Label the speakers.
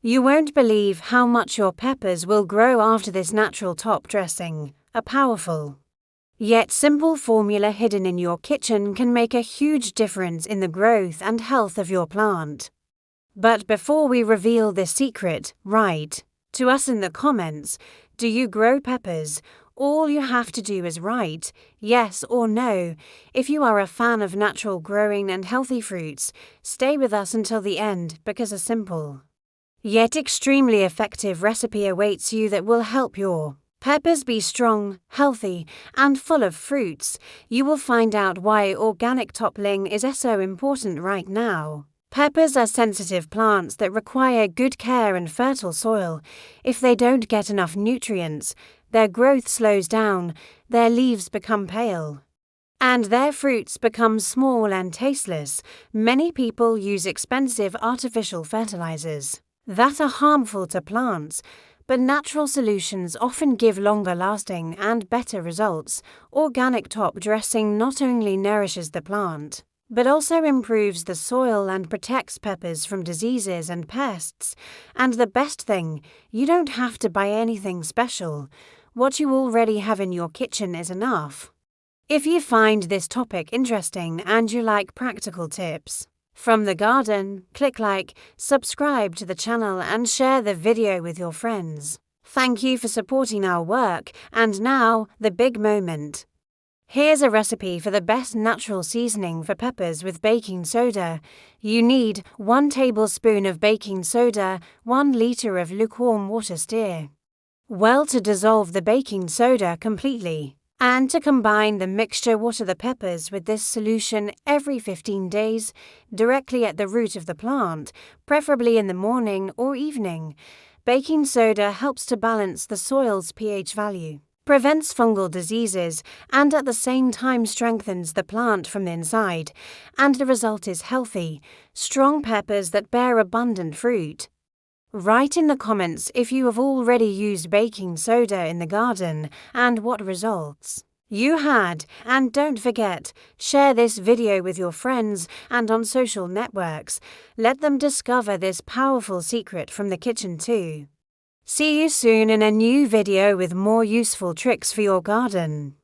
Speaker 1: You won't believe how much your peppers will grow after this natural top dressing, a powerful, yet simple formula hidden in your kitchen can make a huge difference in the growth and health of your plant. But before we reveal this secret, write to us in the comments, do you grow peppers? All you have to do is write yes or no. If you are a fan of natural growing and healthy fruits, stay with us until the end because a simple, yet extremely effective recipe awaits you that will help your peppers be strong, healthy, and full of fruits. You will find out why organic toppling is so important right now. Peppers are sensitive plants that require good care and fertile soil. If they don't get enough nutrients, their growth slows down, their leaves become pale, and their fruits become small and tasteless. Many people use expensive artificial fertilizers that are harmful to plants, but natural solutions often give longer lasting and better results. Organic top dressing not only nourishes the plant, but also improves the soil and protects peppers from diseases and pests. And the best thing, you don't have to buy anything special. What you already have in your kitchen is enough. If you find this topic interesting and you like practical tips from the garden, click like, subscribe to the channel and share the video with your friends. Thank you for supporting our work, and now, the big moment. Here's a recipe for the best natural seasoning for peppers with baking soda. You need 1 tablespoon of baking soda, 1 liter of lukewarm water. Stir well to dissolve the baking soda completely, and to combine the mixture. Water the peppers with this solution every 15 days, directly at the root of the plant, preferably in the morning or evening. Baking soda helps to balance the soil's pH value, prevents fungal diseases, and at the same time strengthens the plant from the inside, and the result is healthy, strong peppers that bear abundant fruit. Write in the comments if you have already used baking soda in the garden and what results you had, and don't forget, share this video with your friends and on social networks. Let them discover this powerful secret from the kitchen too. See you soon in a new video with more useful tricks for your garden.